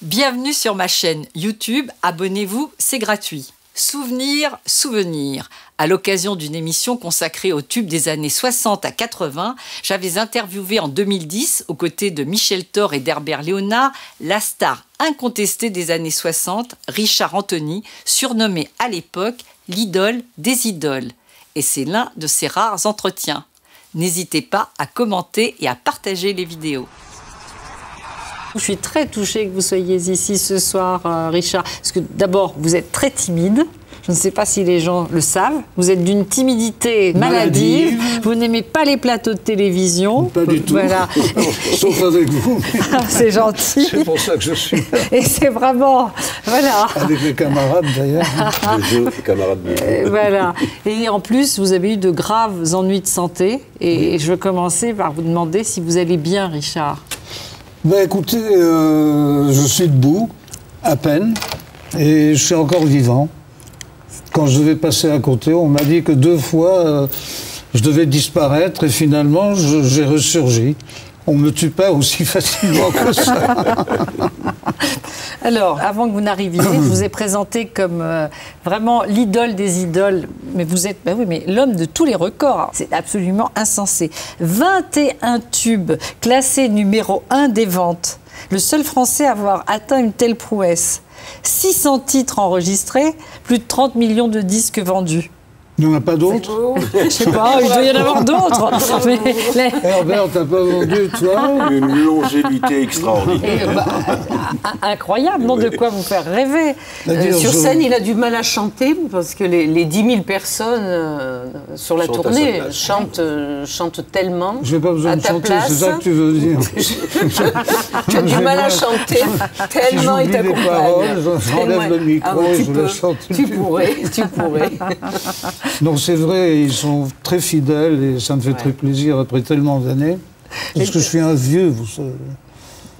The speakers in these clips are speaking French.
Bienvenue sur ma chaîne YouTube, abonnez-vous, c'est gratuit. Souvenirs, souvenirs. À l'occasion d'une émission consacrée aux tubes des années 60 à 80, j'avais interviewé en 2010, aux côtés de Michel Thor et d'Herbert Léonard, la star incontestée des années 60, Richard Anthony, surnommé à l'époque l'idole des idoles. Et c'est l'un de ses rares entretiens. N'hésitez pas à commenter et à partager les vidéos. Je suis très touchée que vous soyez ici ce soir, Richard, parce que d'abord, vous êtes très timide. Je ne sais pas si les gens le savent. Vous êtes d'une timidité maladive. Vous n'aimez pas les plateaux de télévision. Pas du tout. Voilà. Sauf avec vous. C'est gentil. C'est pour ça que je suis là. Et c'est vraiment... Voilà. Avec les camarades, d'ailleurs. Les camarades de jeu. Voilà. Et en plus, vous avez eu de graves ennuis de santé. Et je veux commencer par vous demander si vous allez bien, Richard. Ben écoutez, je suis debout, à peine, et je suis encore vivant. Quand je devais passer à côté, on m'a dit que 2 fois, je devais disparaître, et finalement, j'ai ressurgi. On ne me tue pas aussi facilement que ça. Alors, avant que vous n'arriviez, je vous ai présenté comme vraiment l'idole des idoles. Mais vous êtes, ben oui, mais l'homme de tous les records. C'est absolument insensé. 21 tubes classés numéro 1 des ventes. Le seul Français à avoir atteint une telle prouesse. 600 titres enregistrés, plus de 30 millions de disques vendus. Il n'y en a pas d'autres? Je sais pas, il doit y en avoir d'autres. Herbert, t'as pas vendu, toi? Une longévité extraordinaire. Incroyable, non, de quoi vous faire rêver. Sur scène, il a du mal à chanter parce que les 10 000 personnes sur la tournée chantent tellement. Je n'ai pas besoin de chanter, c'est ça que tu veux dire. Tu as du mal à chanter tellement il t'accompagne. Les paroles, j'enlève le micro et je le chante. Tu pourrais. Non, c'est vrai, ils sont très fidèles et ça me fait très plaisir après tellement d'années. Parce que je suis un vieux, vous savez.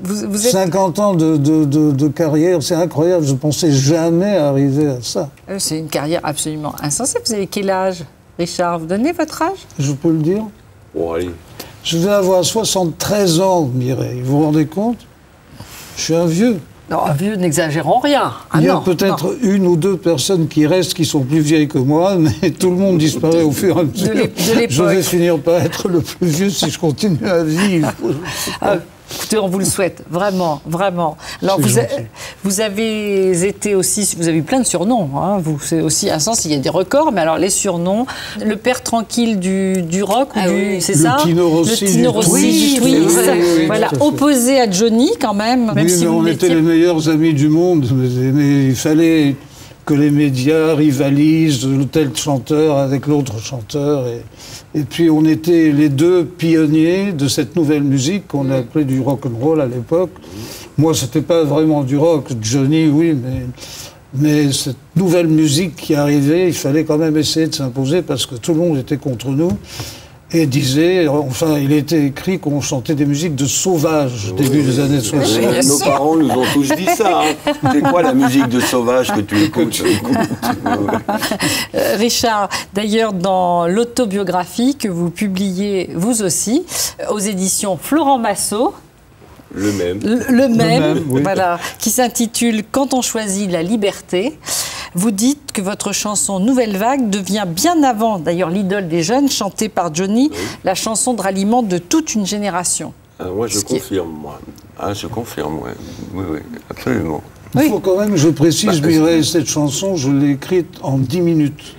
Vous êtes... 50 ans de carrière, c'est incroyable. Je ne pensais jamais arriver à ça. C'est une carrière absolument insensée. Vous avez quel âge, Richard? Vous donnez votre âge? Je peux le dire? Bon, allez. Je vais avoir 73 ans, Mireille. Vous vous rendez compte? Je suis un vieux. Non, un vieux, n'exagérons rien. Il y a peut-être 1 ou 2 personnes qui restent, qui sont plus vieilles que moi, mais tout le monde disparaît au fur et à mesure. Je vais finir par être le plus vieux si je continue à vivre. Écoutez, on vous le souhaite, vraiment, vraiment. Alors, vous avez été aussi, vous avez eu plein de surnoms, hein, c'est aussi un sens, il y a des records, mais alors les surnoms, le père tranquille du rock, c'est ça? Le Tino Rossi du twist, voilà, opposé à Johnny quand même. Oui, mais on était les meilleurs amis du monde, mais il fallait que les médias rivalisent tel chanteur avec l'autre chanteur. Et puis on était les 2 pionniers de cette nouvelle musique qu'on a appelée du rock'n'roll à l'époque. Moi, c'était pas vraiment du rock. Johnny, oui, mais cette nouvelle musique qui arrivait, il fallait quand même essayer de s'imposer parce que tout le monde était contre nous. Et disait, enfin, il était écrit qu'on chantait des musiques de sauvages, début des années 60. Nos parents nous ont tous dit ça. Hein. C'est quoi la musique de sauvage que tu écoutes? Richard, d'ailleurs, dans l'autobiographie que vous publiez, vous aussi, aux éditions Florent Massot, le même, oui. Voilà, qui s'intitule « Quand on choisit la liberté », vous dites que votre chanson « Nouvelle Vague » devient bien avant, d'ailleurs l'idole des jeunes, chantée par Johnny, la chanson de ralliement de toute une génération. Moi, je confirme, moi. Je confirme, oui, absolument. Il faut quand même, je précise, Mireille, cette chanson, je l'ai écrite en 10 minutes.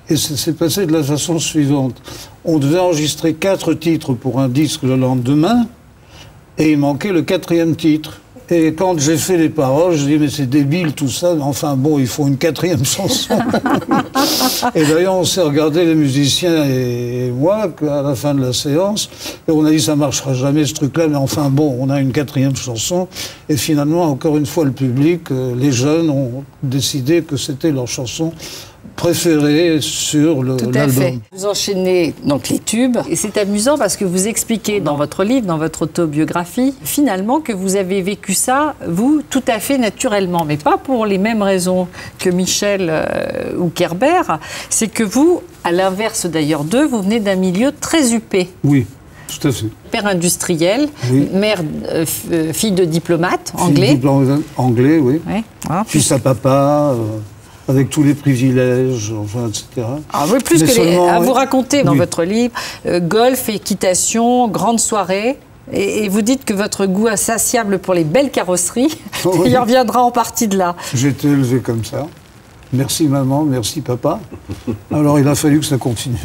Et ça s'est passé de la façon suivante. On devait enregistrer 4 titres pour un disque le lendemain, et il manquait le 4e titre. Et quand j'ai fait les paroles, je dis mais c'est débile tout ça, mais enfin bon, il faut une 4e chanson. Et d'ailleurs, on s'est regardé, les musiciens et moi, à la fin de la séance, et on a dit ça marchera jamais ce truc-là, mais enfin bon, on a une 4e chanson. Et finalement, encore une fois, le public, les jeunes ont décidé que c'était leur chanson préférée sur l'album. Vous enchaînez donc les tubes, et c'est amusant parce que vous expliquez dans votre livre, dans votre autobiographie, finalement que vous avez vécu ça, vous, tout à fait naturellement, mais pas pour les mêmes raisons que Michel ou qu'Herbert, c'est que vous, à l'inverse d'ailleurs d'eux, vous venez d'un milieu très huppé. Oui. Tout à fait. Père industriel, Oui. mère, fille de diplomate, anglais. Anglais, oui. Ouais. Ah, Fils à papa, avec tous les privilèges, enfin, etc. Ah oui, plus Mais que seulement, à vous raconter dans oui. votre livre, golf, équitation, grande soirée. Et vous dites que votre goût insatiable pour les belles carrosseries, Oui. il reviendra en partie de là. J'ai été élevé comme ça. Merci maman, merci papa. Alors il a fallu que ça continue.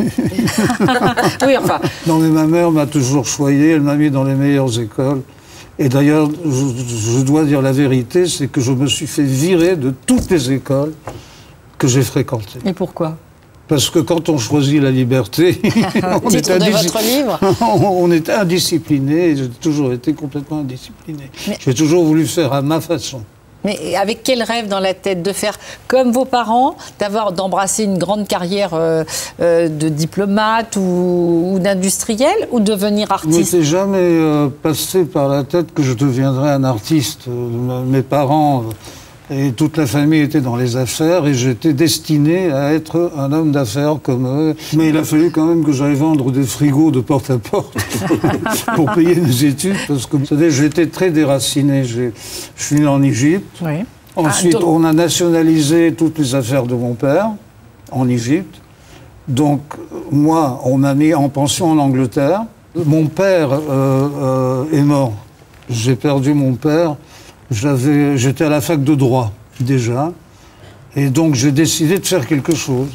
Oui, enfin, Non mais ma mère m'a toujours choyé, elle m'a mis dans les meilleures écoles. Et d'ailleurs, je dois dire la vérité, c'est que je me suis fait virer de toutes les écoles que j'ai fréquentées. et pourquoi? Parce que quand on choisit la liberté, Titre de votre livre. on est indiscipliné, et j'ai toujours été complètement indiscipliné. Mais- J'ai toujours voulu faire à ma façon. Mais avec quel rêve dans la tête? De faire comme vos parents, d'embrasser une grande carrière de diplomate ou d'industriel, ou devenir Il ne artiste? m'était jamais passé par la tête que je deviendrais un artiste. Mes parents et toute la famille étaient dans les affaires et j'étais destiné à être un homme d'affaires comme eux. Mais il a fallu quand même que j'aille vendre des frigos de porte à porte pour payer mes études parce que, vous savez, j'étais très déraciné. Je suis né en Égypte. Oui. Ensuite, donc- on a nationalisé toutes les affaires de mon père en Égypte. Donc, moi, on m'a mis en pension en Angleterre. Mon père est mort. J'ai perdu mon père. J'étais à la fac de droit, déjà. Et donc, j'ai décidé de faire quelque chose.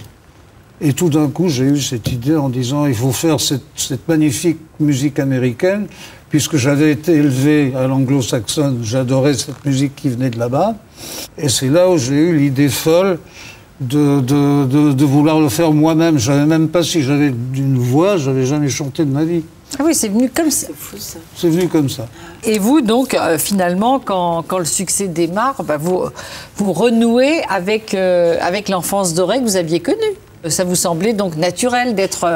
Et tout d'un coup, j'ai eu cette idée en disant il faut faire cette magnifique musique américaine, puisque j'avais été élevé à l'anglo-saxonne, j'adorais cette musique qui venait de là-bas. Et c'est là où j'ai eu l'idée folle de vouloir le faire moi-même. Je ne savais même pas si j'avais une voix, je n'avais jamais chanté de ma vie. Ah oui, c'est venu comme ça. C'est fou ça. C'est venu comme ça. Et vous, donc, finalement, quand le succès démarre, vous renouez avec l'enfance dorée que vous aviez connue. Ça vous semblait donc naturel d'être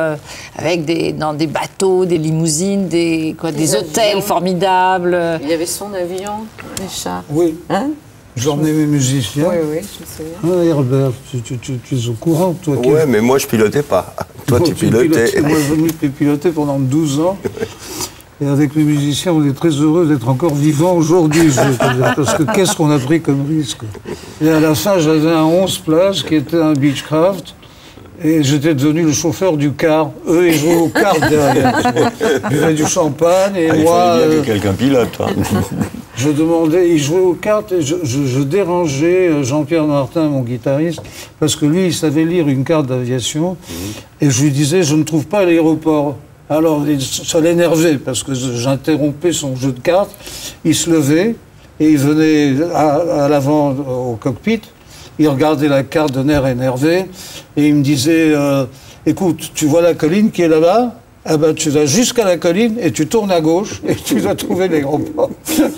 dans des bateaux, des limousines, des hôtels avions. formidables. Il y avait son avion, Richard. Oui, Hein? j'emmenais mes musiciens. Oui, oui, je me souviens. Ah, Herbert, tu es au courant, toi qui- Ouais, mais moi je pilotais pas. Toi tu pilotais. Moi, j'ai piloté pendant 12 ans. Et avec mes musiciens, on est très heureux d'être encore vivants aujourd'hui. Parce que qu'est-ce qu'on a pris comme risque. Et à la fin, j'avais un 11 places qui était un Beechcraft. Et j'étais devenu le chauffeur du car. Eux, ils jouaient au kart derrière. Ils buvaient du champagne et Ah, il moi, fallait bien que quelqu'un pilote. Hein. je demandais, ils jouaient aux cartes et je dérangeais Jean-Pierre Martin, mon guitariste, parce que lui, il savait lire une carte d'aviation. Et je lui disais, je ne trouve pas l'aéroport. Alors, ça l'énervait, parce que j'interrompais son jeu de cartes. Il se levait et il venait à l'avant au cockpit. Il regardait la carte d'un air énervé et il me disait, écoute, tu vois la colline qui est là-bas? Ah ben, tu vas jusqu'à la colline et tu tournes à gauche et tu dois trouver l'aéroport.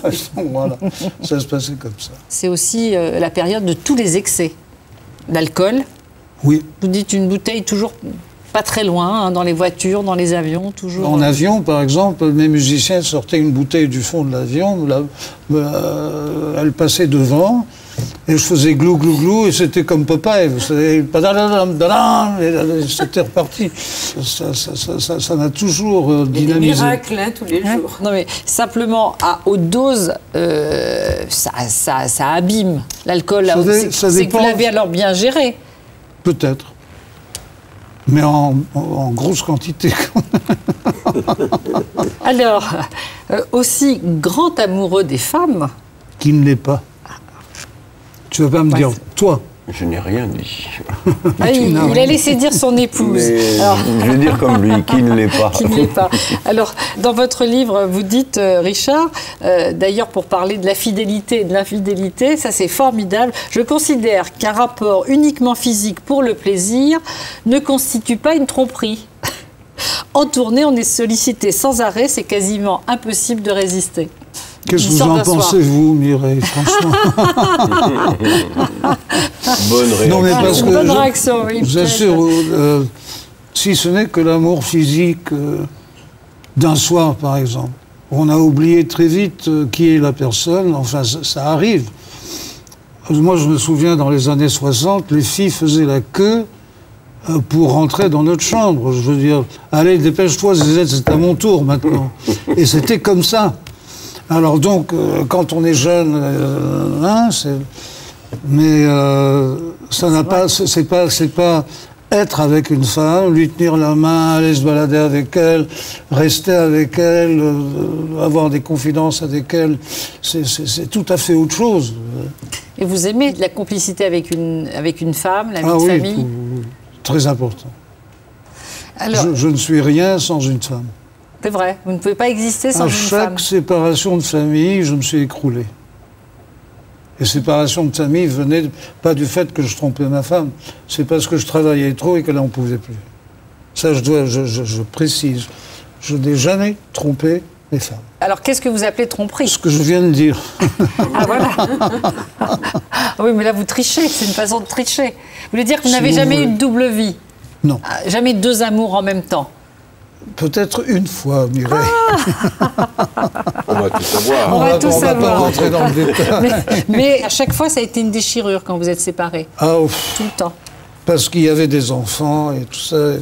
À ce moment-là, ça se passait comme ça. C'est aussi la période de tous les excès. L'alcool, Oui. vous dites une bouteille toujours pas très loin, hein, dans les voitures, dans les avions, toujours. En avion, par exemple, mes musiciens sortaient une bouteille du fond de l'avion, elle passait devant, et je faisais glou, glou, glou, et c'était comme Popeye, vous savez, et c'était reparti. Ça m'a toujours Il y a des dynamisé. miracles hein, tous les Hein? jours. Non mais simplement à haute dose, ça abîme l'alcool. Ça C'est ça que vous dépend. l'avez alors bien géré. Peut-être. Mais en grosse quantité. Alors, aussi grand amoureux des femmes. Qui ne l'est pas. Tu vas pas me dire, toi. Je n'ai rien dit. Ah, il a laissé dire son épouse. Mais Alors, je vais dire comme lui, qui ne l'est pas. qui ne l'est pas. Alors, dans votre livre, vous dites, Richard, d'ailleurs pour parler de la fidélité et de l'infidélité, ça c'est formidable. Je considère qu'un rapport uniquement physique pour le plaisir ne constitue pas une tromperie. En tournée, on est sollicité sans arrêt, c'est quasiment impossible de résister. Qu'est-ce que Une vous sorte en d'asseoir. pensez, vous, Mireille, franchement? Bonne réaction. Non, mais parce que Bonne réaction, oui. je vous assure, si ce n'est que l'amour physique d'un soir, par exemple, on a oublié très vite qui est la personne, enfin, ça arrive. Moi, je me souviens, dans les années 60, les filles faisaient la queue pour rentrer dans notre chambre. Je veux dire, allez, dépêche-toi, Zézette, c'est à mon tour maintenant. Et c'était comme ça. Alors donc, quand on est jeune, mais ça n'a pas, c'est pas être avec une femme, lui tenir la main, aller se balader avec elle, rester avec elle, avoir des confidences avec elle, c'est tout à fait autre chose. Et vous aimez la complicité avec une femme, la vie de oui, famille? Très important. Alors, je ne suis rien sans une femme. c'est vrai, vous ne pouvez pas exister sans À une femme. chaque séparation de famille, je me suis écroulé. Et séparation de famille venait pas du fait que je trompais ma femme, c'est parce que je travaillais trop et qu'elle n'en pouvait plus. Ça, je précise. Je n'ai jamais trompé mes femmes. Alors, qu'est-ce que vous appelez tromperie? Ce que je viens de dire. Ah, voilà. Oui, mais là, vous trichez, c'est une façon de tricher. Vous voulez dire que vous Si n'avez vous jamais voulez. eu de double vie? Non. Jamais deux amours en même temps? Peut-être une fois, Mireille. On va tout savoir. On va tout va pas savoir. rentrer dans le détail. Mais à chaque fois, ça a été une déchirure quand vous êtes séparés. Ah, Tout le temps. parce qu'il y avait des enfants et tout ça.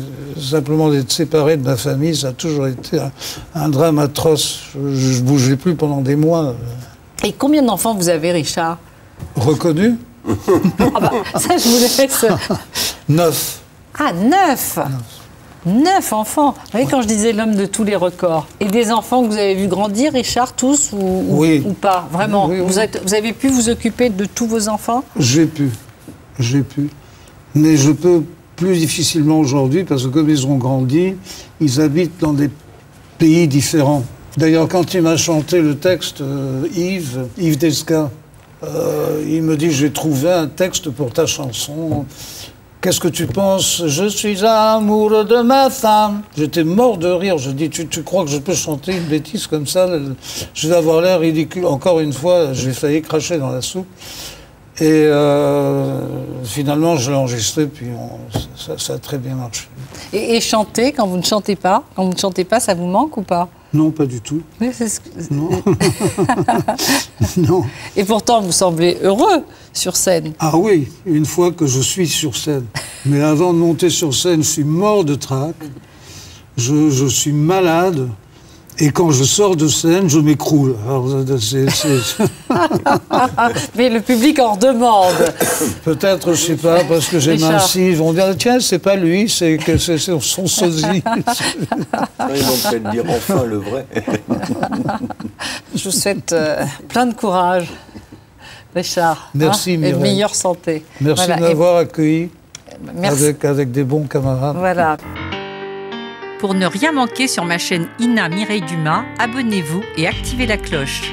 Simplement d'être séparé de ma famille, ça a toujours été un drame atroce. Je ne bougeais plus pendant des mois. Et combien d'enfants vous avez, Richard? Reconnu? Ah bah, ça, je vous laisse. 9. Ah, 9 9 enfants. Vous voyez, quand je disais l'homme de tous les records. Et des enfants que vous avez vu grandir, Richard, tous Oui. ou pas? Vraiment. Oui, oui. Vous avez pu vous occuper de tous vos enfants? J'ai pu. Mais je peux plus difficilement aujourd'hui parce que comme ils ont grandi, ils habitent dans des pays différents. D'ailleurs, quand il m'a chanté le texte, Yves Desca, il me dit « J'ai trouvé un texte pour ta chanson. Qu'est-ce que tu penses? Je suis amoureux de ma femme. » J'étais mort de rire. Je dis « Tu crois que je peux chanter une bêtise comme ça? Je vais avoir l'air ridicule. » Encore une fois, j'ai failli cracher dans la soupe. Et finalement, je l'ai enregistré, puis ça a très bien marché. Et chanter, quand vous ne chantez pas, ça vous manque ou pas? Non, pas du tout. Oui, c'est ce que... Non. Non. Et pourtant, vous semblez heureux sur scène. Ah oui, une fois que je suis sur scène. Mais avant de monter sur scène, je suis mort de trac. Je suis malade. Et quand je sors de scène, je m'écroule. Alors, Mais le public en redemande. peut-être, je sais pas, parce que j'ai Richard. minci, ils vont dire tiens, c'est pas lui, c'est son sosie. Ils vont peut-être dire enfin le vrai. Je vous souhaite plein de courage, Richard. Merci, et de Mireille. meilleure santé. Merci Voilà. de m'avoir accueilli Merci. avec des bons camarades. Voilà. Pour ne rien manquer sur ma chaîne Ina Mireille Dumas, abonnez-vous et activez la cloche.